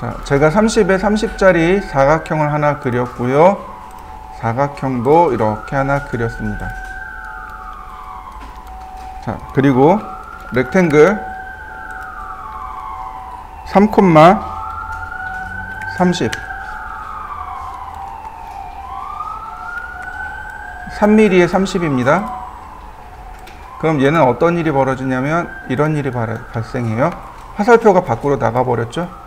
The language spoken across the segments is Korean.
자, 제가 30에 30짜리 사각형을 하나 그렸고요. 사각형도 이렇게 하나 그렸습니다. 자, 그리고 렉탱글 3,30 3mm에 30입니다. 그럼 얘는 어떤 일이 벌어지냐면 이런 일이 발생해요. 화살표가 밖으로 나가버렸죠.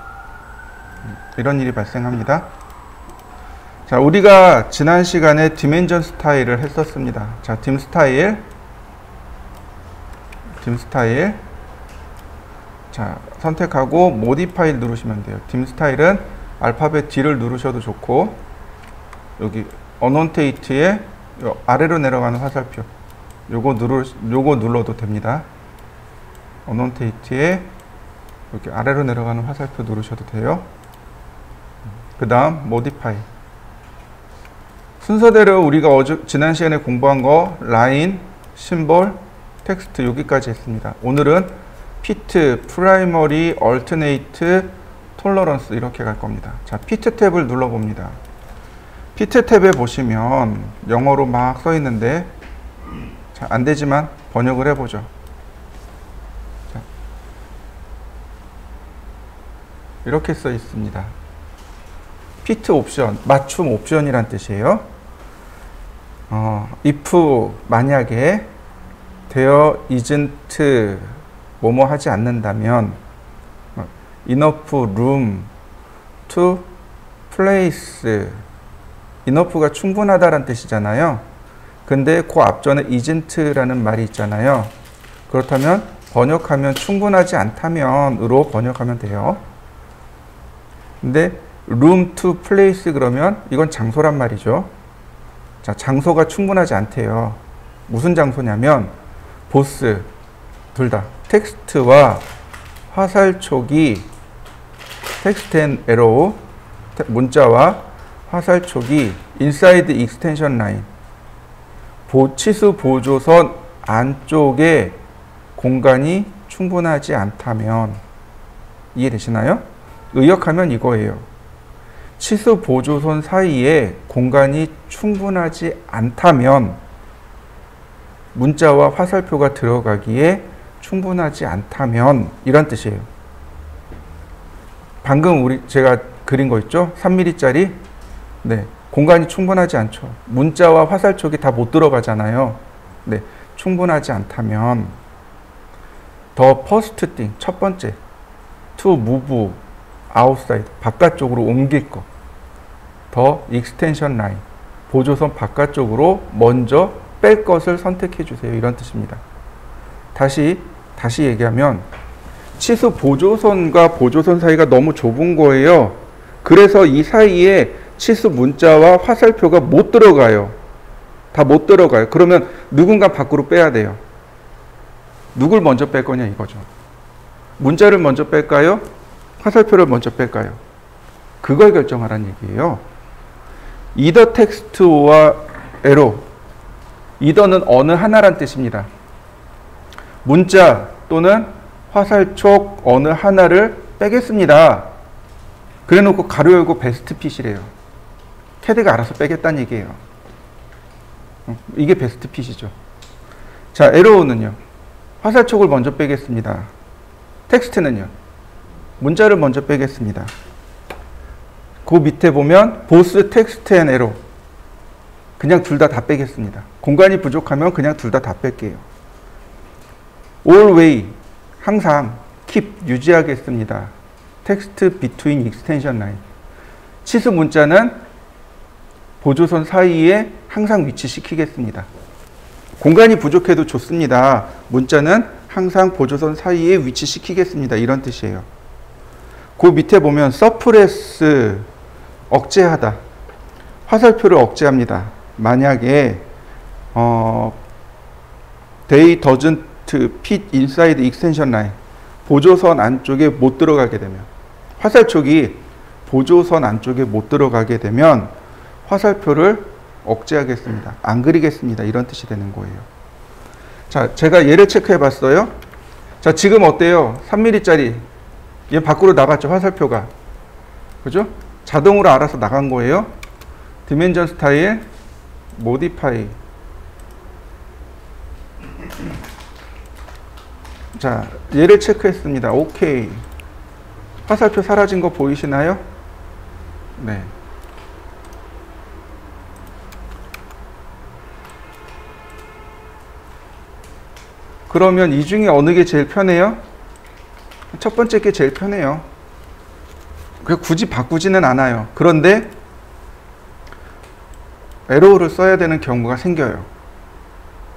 이런 일이 발생합니다. 자, 우리가 지난 시간에 디멘전 스타일을 했었습니다. 자, dim 스타일. 자, 선택하고 modify 누르시면 돼요. dim 스타일은 알파벳 D를 누르셔도 좋고, 여기 annotate에 아래로 내려가는 화살표, 요거 눌러도 됩니다. annotate에 이렇게 아래로 내려가는 화살표 누르셔도 돼요. 그 다음 modify. 순서대로 우리가 지난 시간에 공부한 거 라인, 심볼, 텍스트 여기까지 했습니다. 오늘은 fit, primary, alternate, tolerance 이렇게 갈 겁니다. 자, fit 탭을 눌러봅니다. fit 탭에 보시면 영어로 막 써 있는데, 자, 안 되지만 번역을 해보죠. 자, 이렇게 써 있습니다. fit 옵션, 맞춤 옵션이란 뜻이에요. if 만약에 there isn't 뭐뭐 하지 않는다면 enough room to place, enough가 충분하다란 뜻이잖아요. 근데 그 앞전에 isn't라는 말이 있잖아요. 그렇다면 번역하면 충분하지 않다면으로 번역하면 돼요. 근데 room to place 그러면 이건 장소란 말이죠. 자, 장소가 충분하지 않대요. 무슨 장소냐면 보스 둘 다 텍스트와 화살촉이 텍스트 앤 에로우 문자와 화살촉이 인사이드 익스텐션 라인 치수 보조선 안쪽에 공간이 충분하지 않다면, 이해되시나요? 의역하면 이거예요. 치수 보조선 사이에 공간이 충분하지 않다면 문자와 화살표가 들어가기에 충분하지 않다면 이란 뜻이에요. 방금 제가 그린 거 있죠? 3mm짜리. 네, 공간이 충분하지 않죠. 문자와 화살촉이 다 못 들어가잖아요. 네, 충분하지 않다면 the first thing, 첫 번째 to move outside, 바깥쪽으로 옮길 거. the extension line, 보조선 바깥쪽으로 먼저 뺄 것을 선택해 주세요. 이런 뜻입니다. 다시 얘기하면 치수 보조선과 보조선 사이가 너무 좁은 거예요. 그래서 이 사이에 치수 문자와 화살표가 못 들어가요. 다 못 들어가요. 그러면 누군가 밖으로 빼야 돼요. 누굴 먼저 뺄 거냐 이거죠. 문자를 먼저 뺄까요? 화살표를 먼저 뺄까요? 그걸 결정하라는 얘기예요. either 텍스트와 에로, either는 어느 하나란 뜻입니다. 문자 또는 화살촉 어느 하나를 빼겠습니다. 그래 놓고 가로 열고 베스트 핏이래요. 캐드가 알아서 빼겠다는 얘기예요. 이게 베스트 핏이죠. 자, 에로우는요. 화살촉을 먼저 빼겠습니다. 텍스트는요. 문자를 먼저 빼겠습니다. 그 밑에 보면 보스 텍스트 앤 에로, 그냥 둘 다 빼겠습니다. 공간이 부족하면 그냥 둘 다 뺄게요. always, 항상 keep, 유지하겠습니다. 텍스트 between extension line, 치수 문자는 보조선 사이에 항상 위치시키겠습니다. 공간이 부족해도 좋습니다. 문자는 항상 보조선 사이에 위치시키겠습니다. 이런 뜻이에요. 그 밑에 보면 suppress, 억제하다. 화살표를 억제합니다. 만약에 they doesn't fit inside extension line, 보조선 안쪽에 못 들어가게 되면, 화살촉이 보조선 안쪽에 못 들어가게 되면 화살표를 억제하겠습니다. 안 그리겠습니다. 이런 뜻이 되는 거예요. 자, 제가 얘를 체크해 봤어요. 자, 지금 어때요? 3mm짜리 얘 밖으로 나갔죠, 화살표가. 그죠? 자동으로 알아서 나간 거예요. 디멘전 스타일 모디파이. 자, 얘를 체크했습니다. 오케이. 화살표 사라진 거 보이시나요? 네. 그러면 이 중에 어느 게 제일 편해요? 첫 번째 게 제일 편해요. 굳이 바꾸지는 않아요. 그런데 에로우를 써야 되는 경우가 생겨요.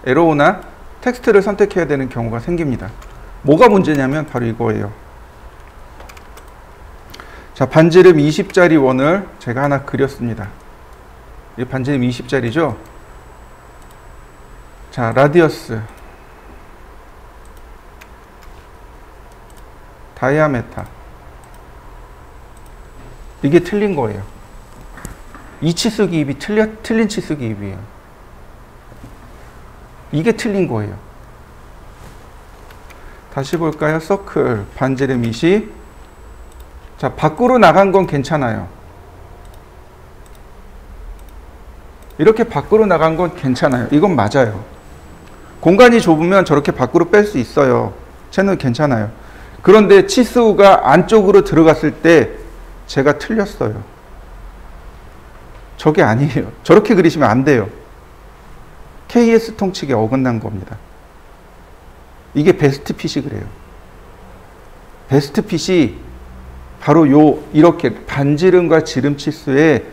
에로우나 텍스트를 선택해야 되는 경우가 생깁니다. 뭐가 문제냐면 바로 이거예요. 자, 반지름 20짜리 원을 제가 하나 그렸습니다. 이 반지름 20짜리죠? 자, 라디어스, 다이아메타. 이게 틀린 거예요. 이 치수 기입이 틀린 치수 기입이에요. 이게 틀린 거예요. 다시 볼까요? 서클, 반지름 20. 자, 밖으로 나간 건 괜찮아요. 이렇게 밖으로 나간 건 괜찮아요. 이건 맞아요. 공간이 좁으면 저렇게 밖으로 뺄 수 있어요. 채널 괜찮아요. 그런데 치수가 안쪽으로 들어갔을 때 제가 틀렸어요. 저게 아니에요. 저렇게 그리시면 안 돼요. KS 통칙에 어긋난 겁니다. 이게 베스트 핏이 그래요. 베스트 핏이 바로 이렇게 반지름과 지름 치수에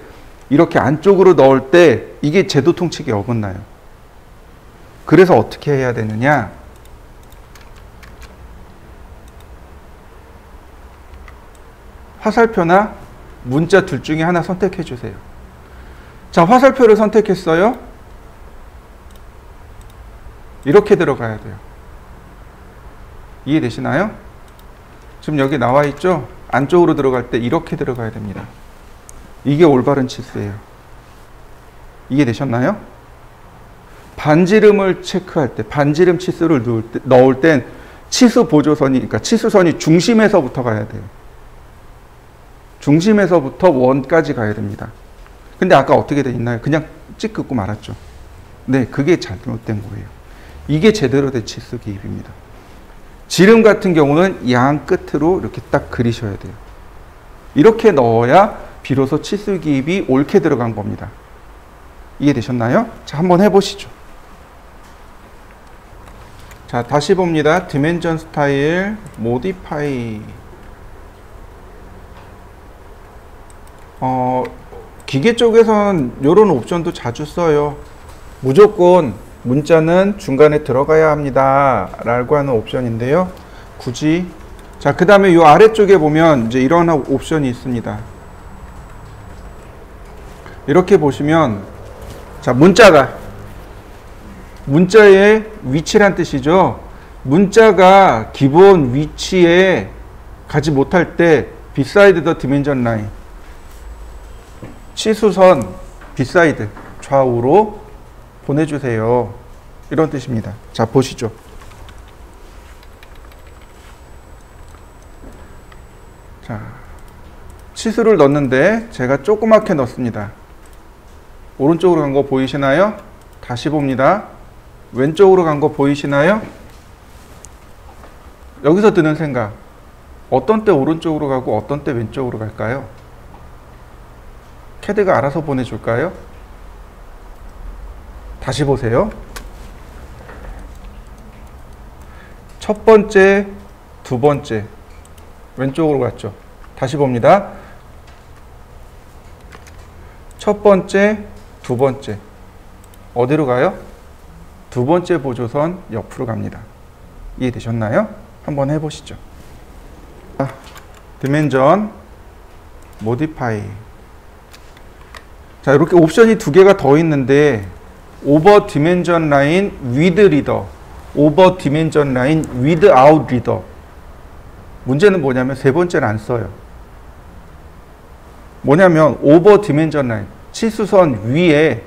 이렇게 안쪽으로 넣을 때 이게 제도 통칙에 어긋나요. 그래서 어떻게 해야 되느냐? 화살표나 문자 둘 중에 하나 선택해 주세요. 자, 화살표를 선택했어요. 이렇게 들어가야 돼요. 이해되시나요? 지금 여기 나와 있죠? 안쪽으로 들어갈 때 이렇게 들어가야 됩니다. 이게 올바른 치수예요. 이해되셨나요? 반지름을 체크할 때, 반지름 치수를 넣을 땐 치수 보조선이, 그러니까 치수선이 중심에서부터 가야 돼요. 중심에서부터 원까지 가야 됩니다. 근데 아까 어떻게 돼 있나요? 그냥 찍 긋고 말았죠. 네, 그게 잘못된 거예요. 이게 제대로 된 치수 기입입니다. 지름 같은 경우는 양 끝으로 이렇게 딱 그리셔야 돼요. 이렇게 넣어야 비로소 치수 기입이 옳게 들어간 겁니다. 이해되셨나요? 자, 한번 해보시죠. 자, 다시 봅니다. 디멘전 스타일 모디파이. 기계 쪽에선 이런 옵션도 자주 써요. 무조건 문자는 중간에 들어가야 합니다 라고 하는 옵션인데요. 굳이, 자, 그 다음에 이 아래쪽에 보면 이제 이런 옵션이 있습니다. 이렇게 보시면, 자, 문자의 위치란 뜻이죠. 문자가 기본 위치에 가지 못할 때 beside the dimension line, 치수선 beside, 좌우로 보내주세요. 이런 뜻입니다. 자, 보시죠. 자, 치수를 넣는데 제가 조그맣게 넣습니다. 오른쪽으로 간 거 보이시나요? 다시 봅니다. 왼쪽으로 간 거 보이시나요? 여기서 드는 생각. 어떤 때 오른쪽으로 가고 어떤 때 왼쪽으로 갈까요? 캐드가 알아서 보내줄까요? 다시 보세요. 첫 번째, 두 번째. 왼쪽으로 갔죠. 다시 봅니다. 첫 번째, 두 번째. 어디로 가요? 두 번째 보조선 옆으로 갑니다. 이해되셨나요? 한번 해보시죠. 디멘전, 모디파이. 자, 이렇게 옵션이 두 개가 더 있는데, 오버 디멘전 라인 위드 리더, 오버 디멘전 라인 위드 아웃 리더. 문제는 뭐냐면 세 번째는 안 써요. 뭐냐면 오버 디멘전 라인, 치수선 위에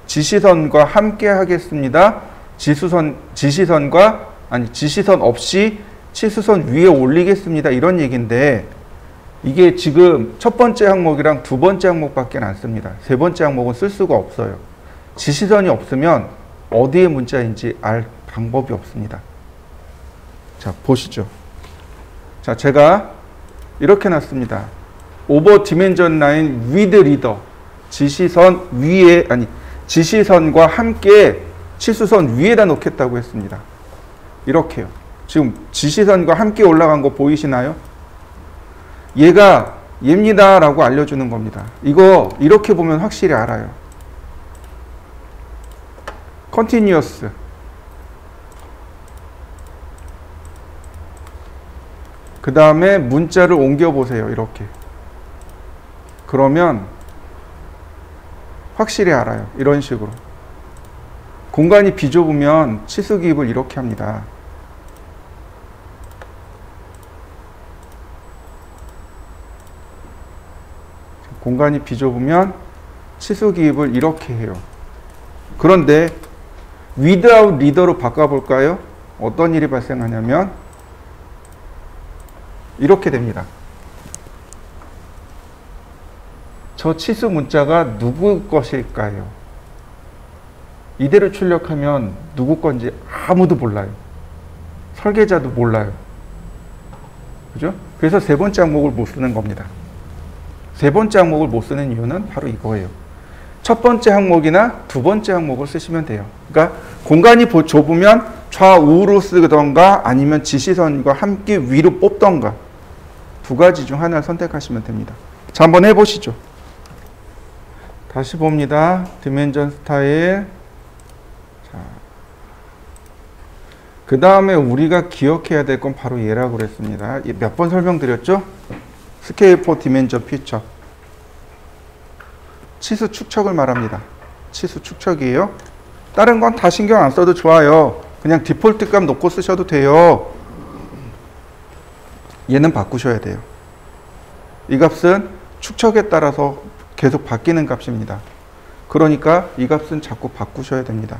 지시선과 함께 하겠습니다. 지시선 없이 치수선 위에 올리겠습니다. 이런 얘기인데, 이게 지금 첫 번째 항목이랑 두 번째 항목밖에 안 씁니다. 세 번째 항목은 쓸 수가 없어요. 지시선이 없으면 어디에 문자인지 알 방법이 없습니다. 자, 보시죠. 자, 제가 이렇게 놨습니다. over dimension line with reader. 지시선 위에, 아니, 지시선과 함께 치수선 위에다 놓겠다고 했습니다. 이렇게요. 지금 지시선과 함께 올라간 거 보이시나요? 얘가 얘입니다 라고 알려주는 겁니다. 이거 이렇게 보면 확실히 알아요. continuous. 그 다음에 문자를 옮겨 보세요. 이렇게. 그러면 확실히 알아요. 이런 식으로. 공간이 비좁으면 치수 기입을 이렇게 합니다. 공간이 비좁으면 치수 기입을 이렇게 해요. 그런데 without reader로 바꿔볼까요? 어떤 일이 발생하냐면 이렇게 됩니다. 저 치수 문자가 누구 것일까요? 이대로 출력하면 누구 건지 아무도 몰라요. 설계자도 몰라요. 그죠? 그래서 세 번째 항목을 못 쓰는 겁니다. 세 번째 항목을 못 쓰는 이유는 바로 이거예요. 첫 번째 항목이나 두 번째 항목을 쓰시면 돼요. 그러니까 공간이 좁으면 좌우로 쓰던가 아니면 지시선과 함께 위로 뽑던가 두 가지 중 하나를 선택하시면 됩니다. 자, 한번 해보시죠. 다시 봅니다. 디멘전 스타일. 자, 그 다음에 우리가 기억해야 될 건 바로 얘라고 그랬습니다. 몇 번 설명드렸죠? 스케일 포 디멘전 피처. 치수 축척을 말합니다. 치수 축척이에요. 다른 건 다 신경 안 써도 좋아요. 그냥 디폴트 값 놓고 쓰셔도 돼요. 얘는 바꾸셔야 돼요. 이 값은 축척에 따라서 계속 바뀌는 값입니다. 그러니까 이 값은 자꾸 바꾸셔야 됩니다.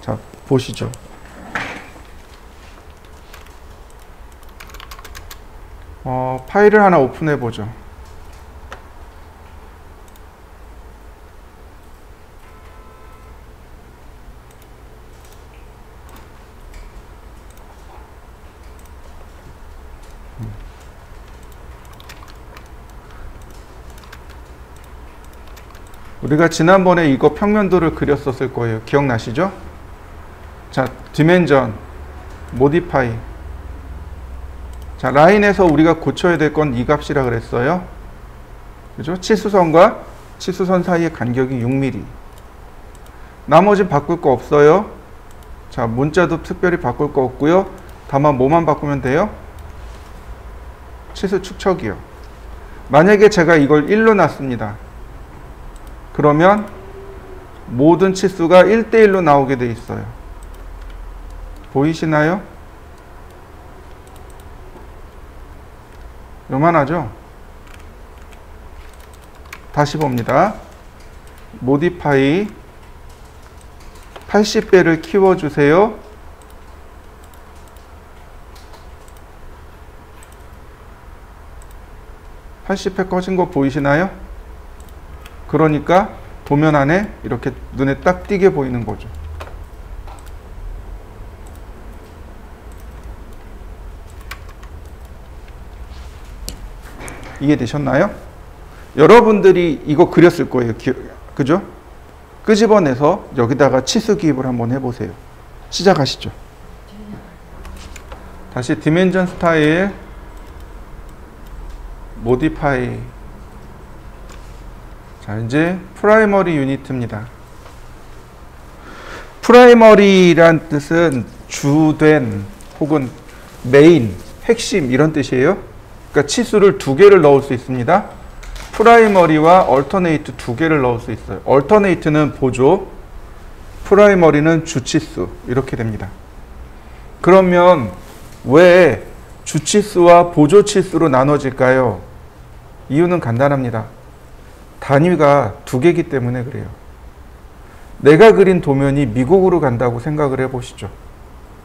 자, 보시죠. 파일을 하나 오픈해 보죠. 우리가 지난번에 이거 평면도를 그렸었을 거예요. 기억나시죠? 자, 디멘전, 모디파이. 자, 라인에서 우리가 고쳐야 될 건 이 값이라 그랬어요. 그죠? 치수선과 치수선 사이의 간격이 6mm. 나머지 바꿀 거 없어요. 자, 문자도 특별히 바꿀 거 없고요. 다만 뭐만 바꾸면 돼요? 치수 축척이요. 만약에 제가 이걸 1로 놨습니다. 그러면 모든 치수가 1대1로 나오게 돼 있어요. 보이시나요? 요만하죠? 다시 봅니다. 모디파이 80배를 키워주세요. (80배) 꺼진 거 보이시나요? 그러니까 도면 안에 이렇게 눈에 딱 띄게 보이는 거죠. 이해되셨나요? 여러분들이 이거 그렸을 거예요. 그죠? 끄집어내서 여기다가 치수 기입을 한번 해보세요. 시작하시죠. 다시 디멘전 스타일, 모디파이. 자, 이제 프라이머리 유니트입니다. 프라이머리란 뜻은 주된 혹은 메인, 핵심 이런 뜻이에요. 그러니까 치수를 두 개를 넣을 수 있습니다. 프라이머리와 얼터네이트 두 개를 넣을 수 있어요. 얼터네이트는 보조, 프라이머리는 주치수 이렇게 됩니다. 그러면 왜 주치수와 보조치수로 나눠질까요? 이유는 간단합니다. 단위가 두 개이기 때문에 그래요. 내가 그린 도면이 미국으로 간다고 생각을 해보시죠.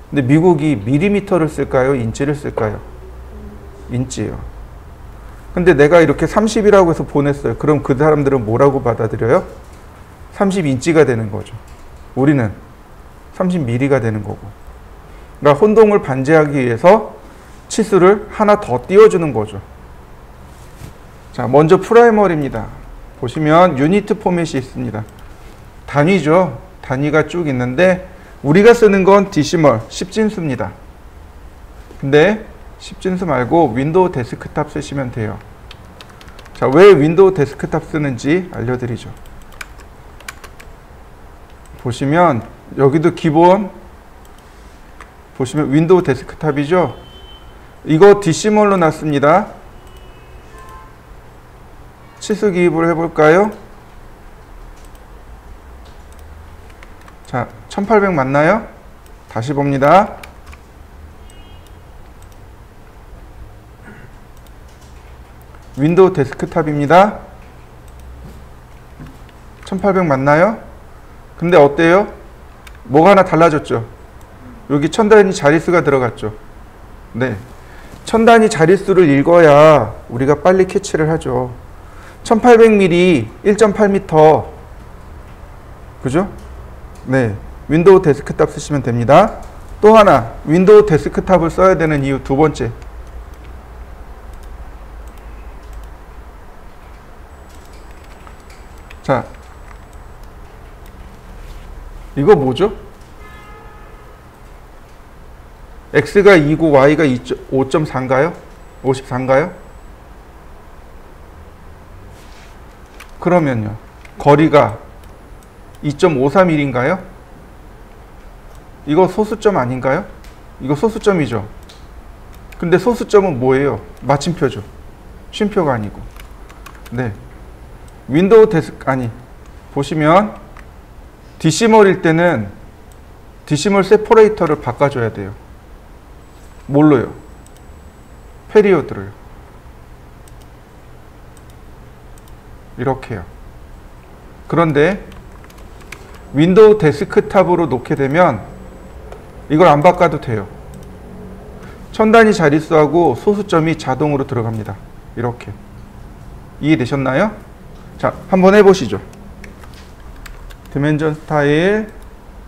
근데 미국이 밀리미터를 쓸까요? 인치를 쓸까요? 인치예요. 근데 내가 이렇게 30이라고 해서 보냈어요. 그럼 그 사람들은 뭐라고 받아들여요? 30인치가 되는 거죠. 우리는 30mm가 되는 거고. 그러니까 혼동을 방지하기 위해서 치수를 하나 더 띄워주는 거죠. 자, 먼저 프라이머리입니다. 보시면 유니트 포맷이 있습니다. 단위죠. 단위가 쭉 있는데 우리가 쓰는 건 디시멀, 10진수입니다. 근데 10진수 말고 윈도우 데스크탑 쓰시면 돼요. 자, 왜 윈도우 데스크탑 쓰는지 알려드리죠. 보시면 여기도 기본 보시면 윈도우 데스크탑이죠. 이거 디시멀로 놨습니다. 치수 기입을 해볼까요? 자, 1800 맞나요? 다시 봅니다. 윈도우 데스크탑입니다. 1800 맞나요? 근데 어때요? 뭐가 하나 달라졌죠? 여기 천 단위 자릿수가 들어갔죠. 네, 천 단위 자릿수를 읽어야 우리가 빨리 캐치를 하죠. 1800mm 1.8m 그죠? 네, 윈도우 데스크탑 쓰시면 됩니다. 또 하나 윈도우 데스크탑을 써야 되는 이유 두 번째, 자, 이거 뭐죠? x가 2고 y가 5.4인가요? 54인가요? 그러면요, 거리가 2.53mm인가요? 이거 소수점 아닌가요? 이거 소수점이죠. 근데 소수점은 뭐예요? 마침표죠. 쉼표가 아니고. 네, 윈도우 데스크 아니 보시면 디시멀일 때는 디시멀 세퍼레이터를 바꿔줘야 돼요. 뭘로요? 페리오드로요. 이렇게요. 그런데 윈도우 데스크탑으로 놓게 되면 이걸 안 바꿔도 돼요. 천 단위 자릿수하고 소수점이 자동으로 들어갑니다. 이렇게. 이해되셨나요? 자, 한번 해보시죠. 디멘전 스타일,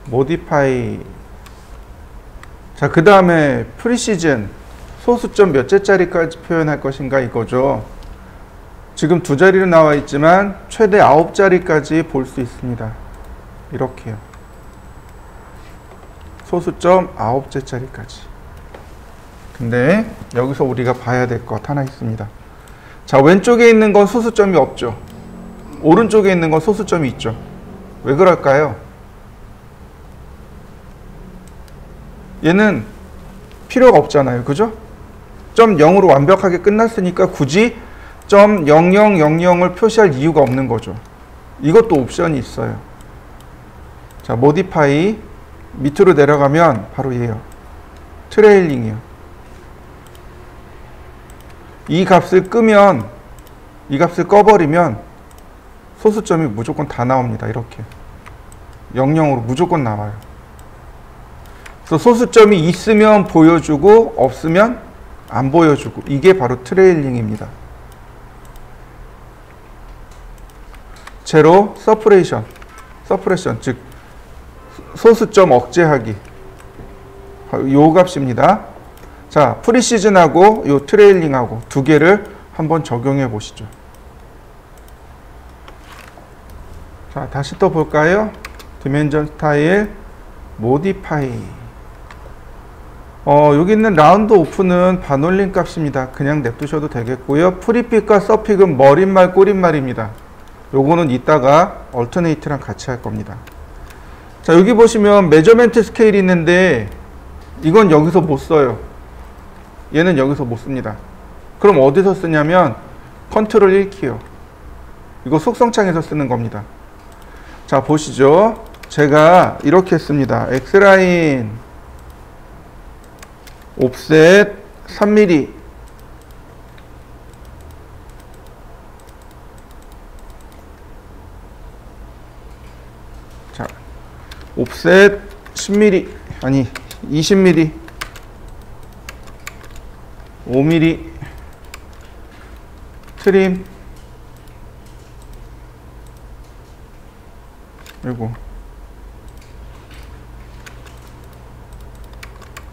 모디파이. 자, 그 다음에 프리시즌, 소수점 몇째짜리까지 표현할 것인가 이거죠. 지금 두 자리로 나와 있지만 최대 9자리까지 볼 수 있습니다. 이렇게요. 소수점 9개짜리까지. 근데 여기서 우리가 봐야 될 것 하나 있습니다. 자, 왼쪽에 있는 건 소수점이 없죠. 오른쪽에 있는 건 소수점이 있죠. 왜 그럴까요? 얘는 필요가 없잖아요. 그죠? 점 0으로 완벽하게 끝났으니까 굳이 점 0000을 표시할 이유가 없는 거죠. 이것도 옵션이 있어요. 자, 모디파이 밑으로 내려가면 바로 얘예요. 트레일링이요. 이 값을 끄면, 이 값을 꺼버리면 소수점이 무조건 다 나옵니다. 이렇게 00으로 무조건 나와요. 그래서 소수점이 있으면 보여주고 없으면 안 보여주고, 이게 바로 트레일링입니다. 제로 서프레이션, 즉 소수점 억제하기, 요 값입니다. 자, 프리시즌하고 요 트레일링하고 두 개를 한번 적용해 보시죠. 자, 다시 또 볼까요? 디멘전 스타일, 모디파이. 여기 있는 라운드 오프는 반올림 값입니다. 그냥 냅두셔도 되겠고요. 프리픽과 서픽은 머릿말, 꼬릿말입니다. 요거는 이따가 얼터네이트랑 같이 할 겁니다. 자, 여기 보시면 메저멘트 스케일이 있는데 이건 여기서 못 써요. 얘는 여기서 못 씁니다. 그럼 어디서 쓰냐면 컨트롤 1키요. 이거 속성창에서 쓰는 겁니다. 자, 보시죠. 제가 이렇게 했습니다. X라인 옵셋 3mm, 자, 옵셋 10mm, 아니 20mm, 5mm, 트림, 그리고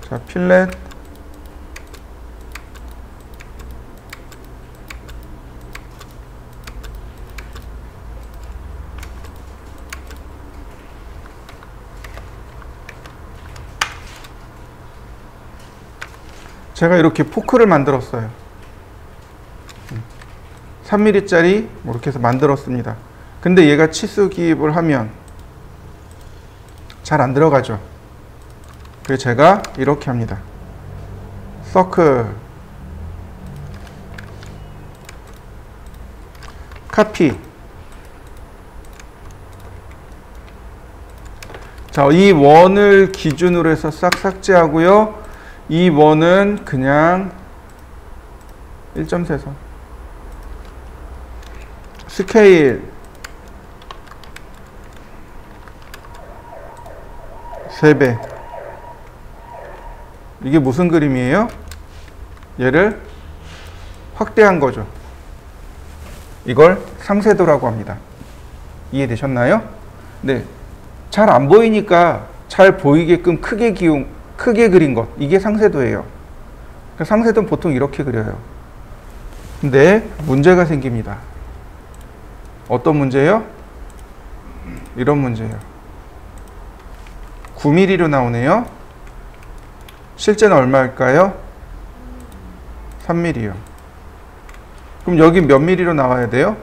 자, 필렛, 제가 이렇게 포크를 만들었어요. 3mm짜리 뭐 이렇게 해서 만들었습니다. 근데 얘가 치수 기입을 하면 잘 안 들어가죠. 그래서 제가 이렇게 합니다. 서클, 카피. 자, 이 원을 기준으로 해서 싹 삭제하고요. 이 원은 그냥 1.3선. 스케일 3배. 이게 무슨 그림이에요? 얘를 확대한 거죠. 이걸 상쇄도라고 합니다. 이해되셨나요? 네. 잘 안 보이니까 잘 보이게끔 크게 그린 것. 이게 상쇄도예요. 상쇄도는 보통 이렇게 그려요. 근데 문제가 생깁니다. 어떤 문제예요? 이런 문제예요. 9mm로 나오네요. 실제는 얼마일까요? 3mm요. 그럼 여기 몇 mm로 나와야 돼요?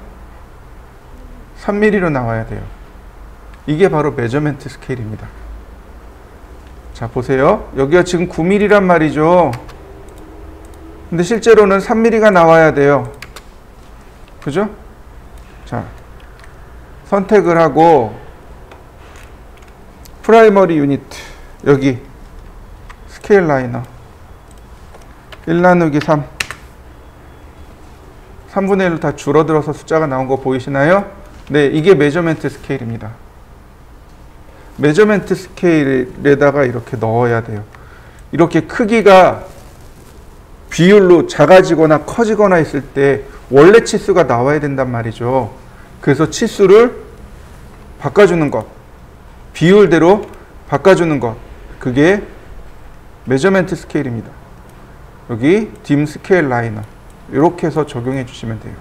3mm로 나와야 돼요. 이게 바로 메저멘트 스케일입니다. 자, 보세요. 여기가 지금 9mm란 말이죠. 근데 실제로는 3mm가 나와야 돼요. 그죠? 자, 선택을 하고 프라이머리 유니트, 여기 스케일 라이너 1 나누기 3, 3분의 1로 다 줄어들어서 숫자가 나온 거 보이시나요? 네, 이게 메저멘트 스케일입니다. 메저멘트 스케일에다가 이렇게 넣어야 돼요. 이렇게 크기가 비율로 작아지거나 커지거나 했을 때 원래 치수가 나와야 된단 말이죠. 그래서 치수를 바꿔주는 것, 비율대로 바꿔주는 것, 그게 메저멘트 스케일입니다. 여기 딤 스케일 라이너 이렇게 해서 적용해 주시면 돼요.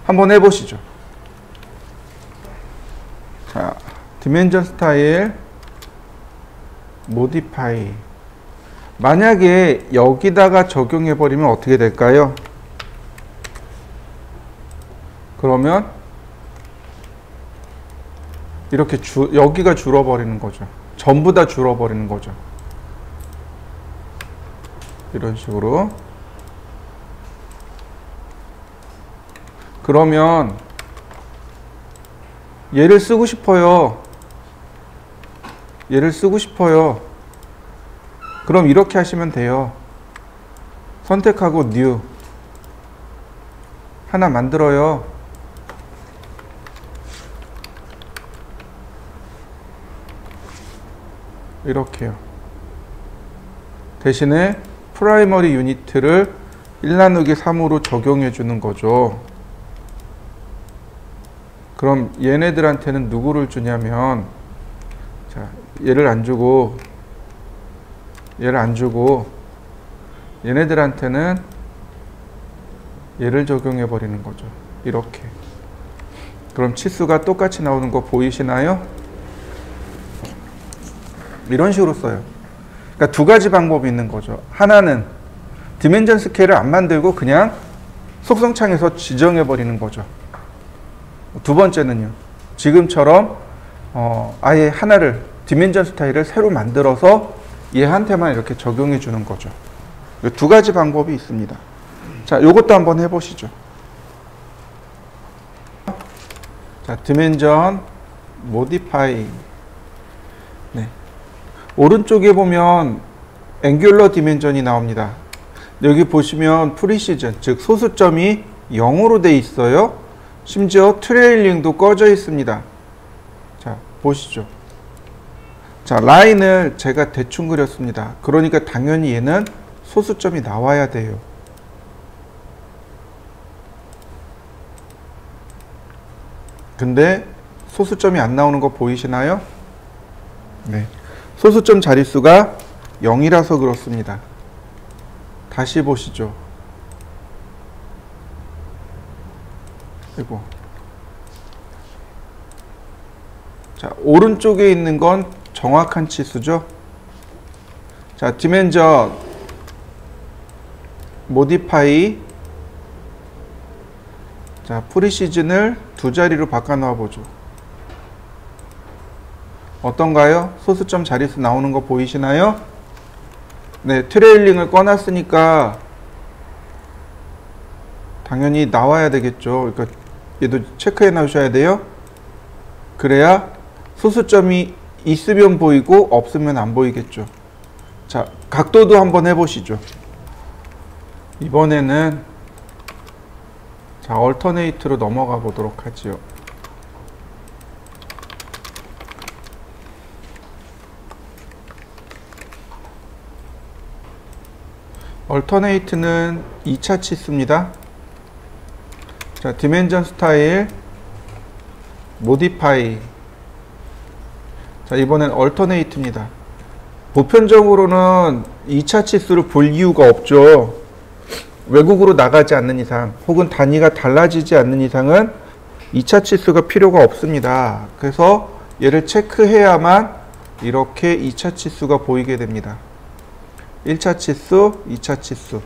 한번 해보시죠. 자, 디멘전 스타일 모디파이. 만약에 여기다가 적용해 버리면 어떻게 될까요? 그러면 이렇게 여기가 줄어버리는 거죠. 전부 다 줄어버리는 거죠. 이런 식으로. 그러면 얘를 쓰고 싶어요. 얘를 쓰고 싶어요. 그럼 이렇게 하시면 돼요. 선택하고 뉴. 하나 만들어요. 이렇게요. 대신에 프라이머리 유니트를 1 나누기 3으로 적용해 주는 거죠. 그럼 얘네들한테는 누구를 주냐면, 자, 얘를 안 주고 얘네들한테는 얘를 적용해 버리는 거죠. 이렇게. 그럼 치수가 똑같이 나오는 거 보이시나요? 이런 식으로 써요. 그러니까 두 가지 방법이 있는 거죠. 하나는 디멘전 스케일을 안 만들고 그냥 속성창에서 지정해 버리는 거죠. 두 번째는요, 지금처럼 아예 하나를 디멘전 스타일을 새로 만들어서 얘한테만 이렇게 적용해 주는 거죠. 두 가지 방법이 있습니다. 자, 요것도 한번 해보시죠. 자, 디멘전 모디파이. 네. 오른쪽에 보면 앵귤러 디멘전이 나옵니다. 여기 보시면 프리시즌, 즉 소수점이 0으로 돼 있어요. 심지어 트레일링도 꺼져 있습니다. 자, 보시죠. 자, 라인을 제가 대충 그렸습니다. 그러니까 당연히 얘는 소수점이 나와야 돼요. 근데 소수점이 안 나오는 거 보이시나요? 네. 소수점 자릿수가 0이라서 그렇습니다. 다시 보시죠. 이거. 자, 오른쪽에 있는 건 정확한 치수죠. 자, 디멘전 모디파이. 자, 프리시즌을 두 자리로 바꿔 놓아 보죠. 어떤가요? 소수점 자릿수 나오는 거 보이시나요? 네, 트레일링을 꺼놨으니까 당연히 나와야 되겠죠. 그러니까 얘도 체크해 놓으셔야 돼요. 그래야 소수점이 있으면 보이고 없으면 안 보이겠죠. 자, 각도도 한번 해보시죠. 이번에는 자, 얼터네이트로 넘어가 보도록 하지요. 얼터네이트는 2차 치수입니다. 자, 디멘전 스타일 모디파이. 자, 이번엔 얼터네이트입니다. 보편적으로는 2차 치수를 볼 이유가 없죠. 외국으로 나가지 않는 이상 혹은 단위가 달라지지 않는 이상은 2차 치수가 필요가 없습니다. 그래서 얘를 체크해야만 이렇게 2차 치수가 보이게 됩니다. 1차 치수, 2차 치수.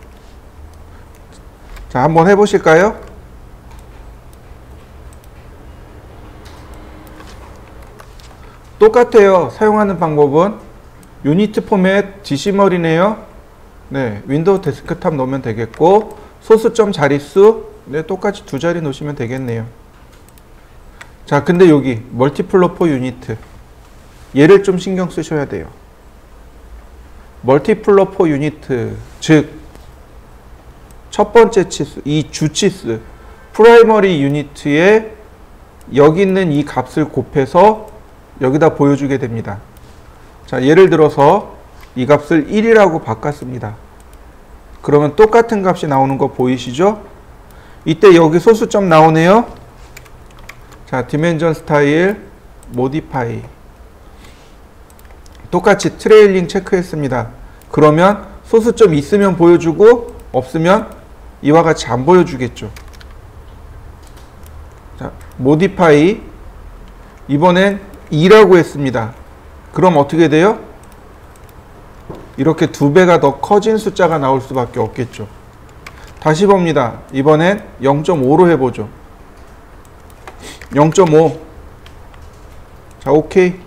자, 한번 해보실까요? 똑같아요. 사용하는 방법은 유니트 포맷 디시멀이네요. 네, 윈도우 데스크탑 놓으면 되겠고, 소수점 자릿수, 네, 똑같이 두 자리 놓으시면 되겠네요. 자, 근데 여기 멀티플로 포 유니트, 얘를 좀 신경 쓰셔야 돼요. 멀티플로 포 유니트, 즉 첫 번째 치수, 이 주치수 프라이머리 유니트에 여기 있는 이 값을 곱해서 여기다 보여주게 됩니다. 자, 예를 들어서 이 값을 1이라고 바꿨습니다. 그러면 똑같은 값이 나오는 거 보이시죠? 이때 여기 소수점 나오네요. 자, 디멘전 스타일 모디파이. 똑같이 트레일링 체크했습니다. 그러면 소수점 있으면 보여주고 없으면 이와 같이 안 보여주겠죠. 자, 모디파이. 이번엔 2라고 했습니다. 그럼 어떻게 돼요? 이렇게 2배가 더 커진 숫자가 나올 수밖에 없겠죠. 다시 봅니다. 이번엔 0.5로 해보죠. 0.5. 자, 오케이.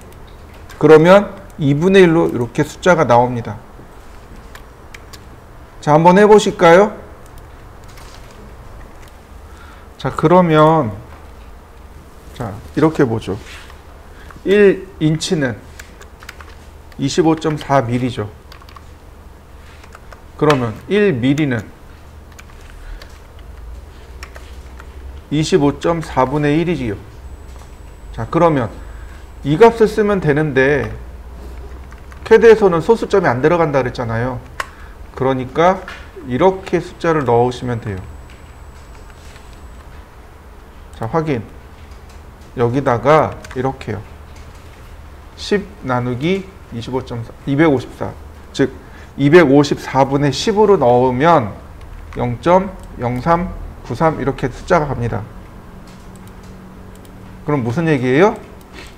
그러면 2분의 1로 이렇게 숫자가 나옵니다. 자, 한번 해보실까요? 자, 그러면 자, 이렇게 보죠. 1인치는 25.4mm죠. 그러면 1mm는 25.4분의 1이지요. 자, 그러면 이 값을 쓰면 되는데 캐드에서는 소수점이 안 들어간다 그랬잖아요. 그러니까 이렇게 숫자를 넣으시면 돼요. 자, 확인. 여기다가 이렇게요. 10 나누기 25.4, 254. 즉 254분의 10으로 넣으면 0.0393 이렇게 숫자가 갑니다. 그럼 무슨 얘기예요?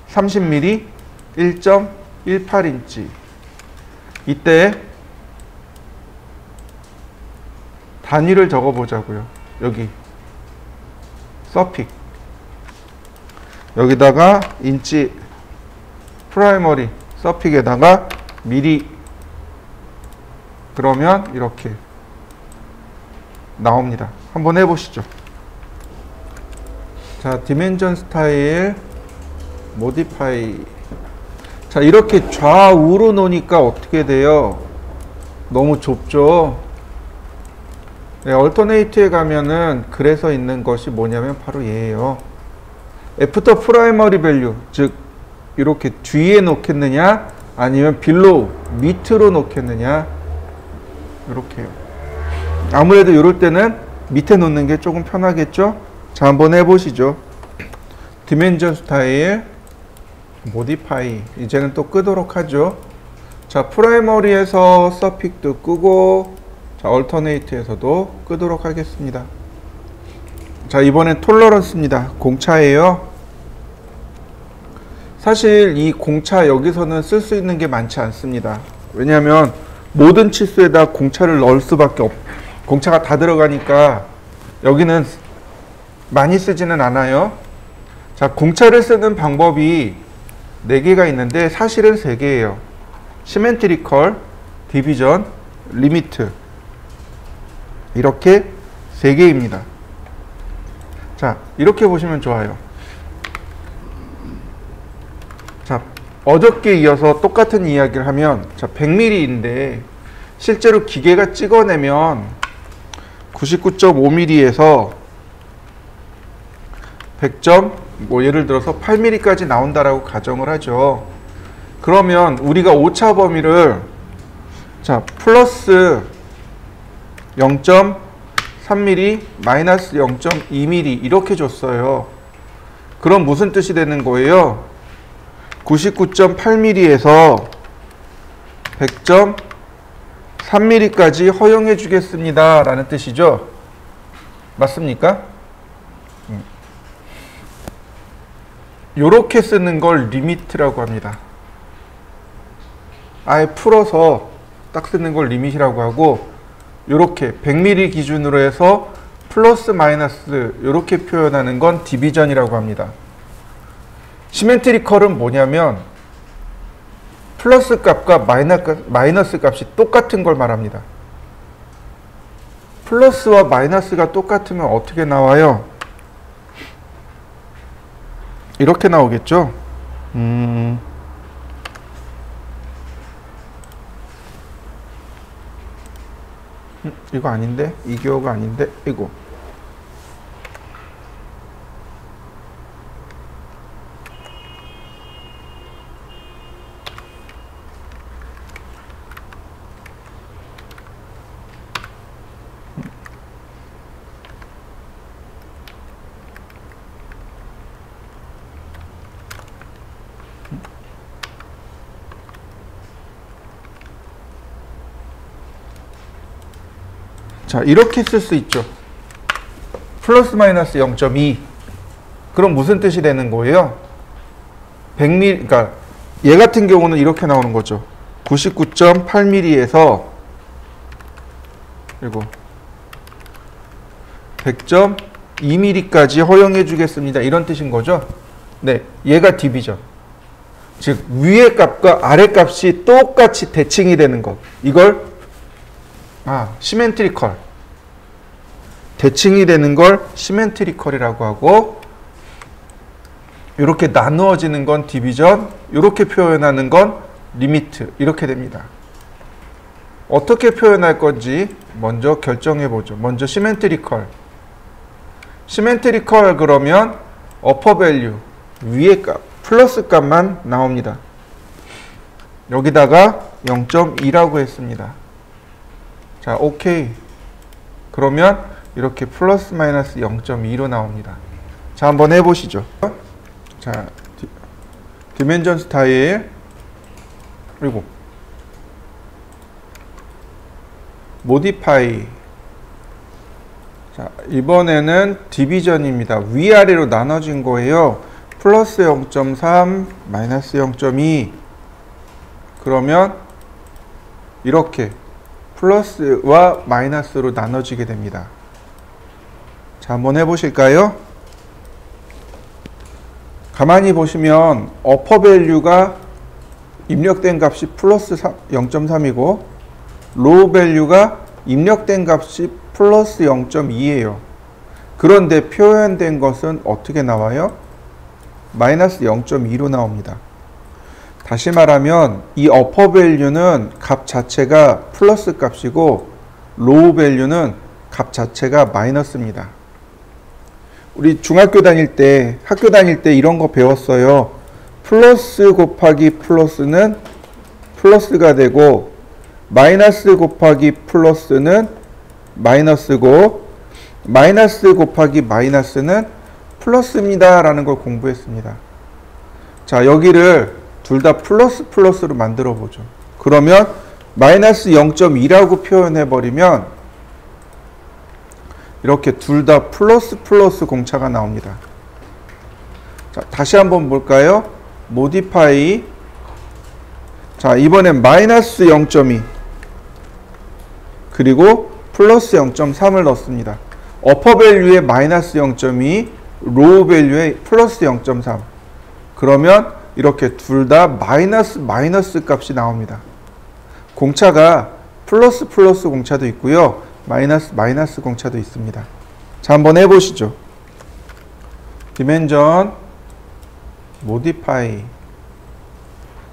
30mm 1.18인치. 이때 단위를 적어 보자고요. 여기 서픽. 여기다가 인치 프라이머리 서픽에다가 미리. 그러면 이렇게 나옵니다. 한번 해보시죠. 자, 디멘전 스타일 모디파이. 자, 이렇게 좌우로 놓으니까 어떻게 돼요? 너무 좁죠? 네, 얼터네이트에 가면은 그래서 있는 것이 뭐냐면 바로 얘예요. 애프터 프라이머리 밸류, 즉 이렇게 뒤에 놓겠느냐 아니면 빌로우 밑으로 놓겠느냐, 이렇게요. 아무래도 이럴 때는 밑에 놓는 게 조금 편하겠죠? 자, 한번 해보시죠. 디멘전 스타일 모디파이 이제는 또 끄도록 하죠. 자, 프라이머리에서 서픽도 끄고, 자, 얼터네이트에서도 끄도록 하겠습니다. 자, 이번엔 톨러런스입니다. 공차예요. 사실 이 공차 여기서는 쓸 수 있는 게 많지 않습니다. 왜냐하면 모든 치수에다 공차를 넣을 수밖에 공차가 다 들어가니까 여기는 많이 쓰지는 않아요. 자, 공차를 쓰는 방법이 4개가 있는데 사실은 3개예요. 시멘트리컬, 디비전, 리미트. 이렇게 3개입니다. 자, 이렇게 보시면 좋아요. 자, 어저께 이어서 똑같은 이야기를 하면, 자, 100mm인데 실제로 기계가 찍어내면 99.5mm에서 100점, 뭐 예를 들어서 8mm까지 나온다라고 가정을 하죠. 그러면 우리가 오차 범위를, 자, 플러스 0.3mm, 마이너스 0.2mm 이렇게 줬어요. 그럼 무슨 뜻이 되는 거예요? 99.8mm에서 100.3mm까지 허용해 주겠습니다 라는 뜻이죠. 맞습니까? 요렇게 쓰는 걸 리미트라고 합니다. 아예 풀어서 딱 쓰는 걸 리밋이라고 하고, 요렇게 100mm 기준으로 해서 플러스 마이너스 요렇게 표현하는 건 디비전이라고 합니다. 시멘트리컬은 뭐냐면 플러스 값과 마이너스 값이 똑같은 걸 말합니다. 플러스와 마이너스가 똑같으면 어떻게 나와요? 이렇게 나오겠죠? 이거 아닌데? 이 기호가 아닌데? 이거. 자, 이렇게 쓸 수 있죠. 플러스 마이너스 0.2. 그럼 무슨 뜻이 되는 거예요? 100mm, 그러니까 얘 같은 경우는 이렇게 나오는 거죠. 99.8mm에서 그리고 100.2mm까지 허용해 주겠습니다. 이런 뜻인 거죠. 네, 얘가 디비전. 즉 위의 값과 아래 값이 똑같이 대칭이 되는 것. 이걸 시멘트리컬. 대칭이 되는 걸 시멘트리컬이라고 하고, 이렇게 나누어지는 건 디비전, 이렇게 표현하는 건 리미트. 이렇게 됩니다. 어떻게 표현할 건지 먼저 결정해 보죠. 먼저 시멘트리컬. 시멘트리컬 그러면 어퍼 밸류, 위의 값, 플러스 값만 나옵니다. 여기다가 0.2라고 했습니다. 자, 오케이. 그러면 이렇게 플러스 마이너스 0.2로 나옵니다. 자, 한번 해보시죠. 자, 디멘전 스타일 그리고 모디파이. 자, 이번에는 디비전입니다. 위아래로 나눠진 거예요. 플러스 0.3 마이너스 0.2. 그러면 이렇게 플러스와 마이너스로 나눠지게 됩니다. 자, 한번 해보실까요? 가만히 보시면 어퍼 밸류가 입력된 값이 플러스 0.3이고 로우 밸류가 입력된 값이 플러스 0.2예요. 그런데 표현된 것은 어떻게 나와요? 마이너스 0.2로 나옵니다. 다시 말하면 이 어퍼 밸류는 값 자체가 플러스 값이고 로우 밸류는 값 자체가 마이너스입니다. 우리 중학교 다닐 때, 학교 다닐 때 이런 거 배웠어요. 플러스 곱하기 플러스는 플러스가 되고 마이너스 곱하기 플러스는 마이너스고 마이너스 곱하기 마이너스는 플러스입니다 라는 걸 공부했습니다. 자, 여기를 둘 다 플러스로 만들어 보죠. 그러면 마이너스 0.2라고 표현해 버리면 이렇게 둘 다 플러스 공차가 나옵니다. 자, 다시 한번 볼까요? modify. 자, 이번엔 마이너스 0.2 그리고 플러스 0.3을 넣습니다. 어퍼 밸류에 마이너스 0.2, 로우 밸류에 플러스 0.3. 그러면 이렇게 둘 다 마이너스 값이 나옵니다. 공차가 플러스 공차도 있고요. 마이너스 공차도 있습니다. 자, 한번 해보시죠. dimension modify.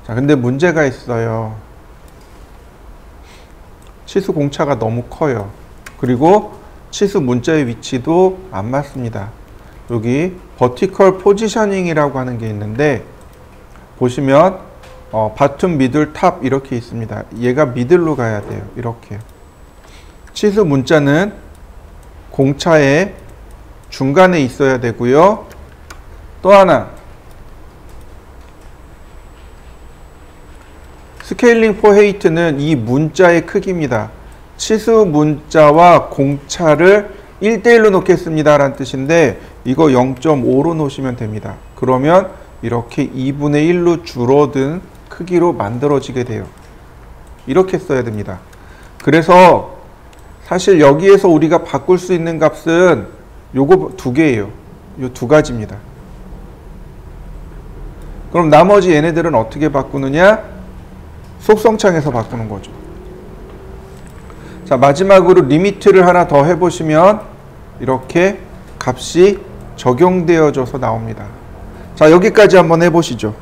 자, 근데 문제가 있어요. 치수 공차가 너무 커요. 그리고 치수 문자의 위치도 안 맞습니다. 여기 vertical positioning이라고 하는 게 있는데 보시면 bottom, middle, top 이렇게 있습니다. 얘가 middle로 가야 돼요. 이렇게. 치수 문자는 공차의 중간에 있어야 되고요. 또 하나 스케일링 포 헤이트는 이 문자의 크기입니다. 치수 문자와 공차를 1대1로 놓겠습니다 라는 뜻인데 이거 0.5로 놓으시면 됩니다. 그러면 이렇게 2분의 1로 줄어든 크기로 만들어지게 돼요. 이렇게 써야 됩니다. 그래서 사실 여기에서 우리가 바꿀 수 있는 값은 요거 두 개예요. 요 두 가지입니다. 그럼 나머지 얘네들은 어떻게 바꾸느냐? 속성창에서 바꾸는 거죠. 자, 마지막으로 리미트를 하나 더 해보시면 이렇게 값이 적용되어져서 나옵니다. 자, 여기까지 한번 해보시죠.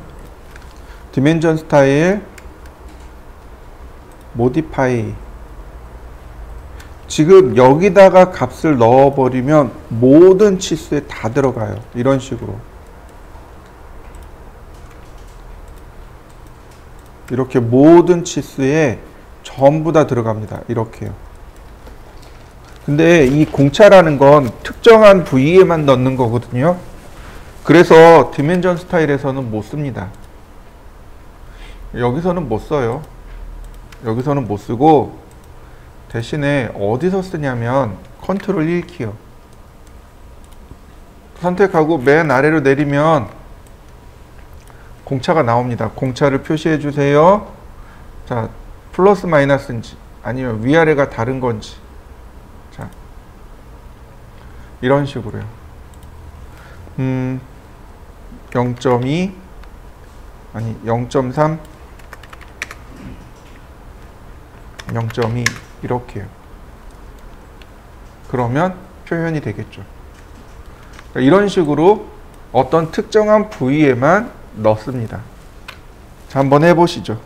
디멘전 스타일 모디파이. 지금 여기다가 값을 넣어버리면 모든 치수에 다 들어가요. 이런 식으로. 이렇게 모든 치수에 전부 다 들어갑니다. 이렇게요. 근데 이 공차라는 건 특정한 부위에만 넣는 거거든요. 그래서 디멘전 스타일에서는 못 씁니다. 여기서는 못 써요. 여기서는 못 쓰고 대신에 어디서 쓰냐면 컨트롤 1키요. 선택하고 맨 아래로 내리면 공차가 나옵니다. 공차를 표시해 주세요. 자, 플러스 마이너스인지 아니면 위아래가 다른 건지. 자, 이런 식으로요. 0.2 아니 0.3 0.2 이렇게요. 그러면 표현이 되겠죠. 이런 식으로 어떤 특정한 부위에만 넣습니다. 자, 한번 해보시죠.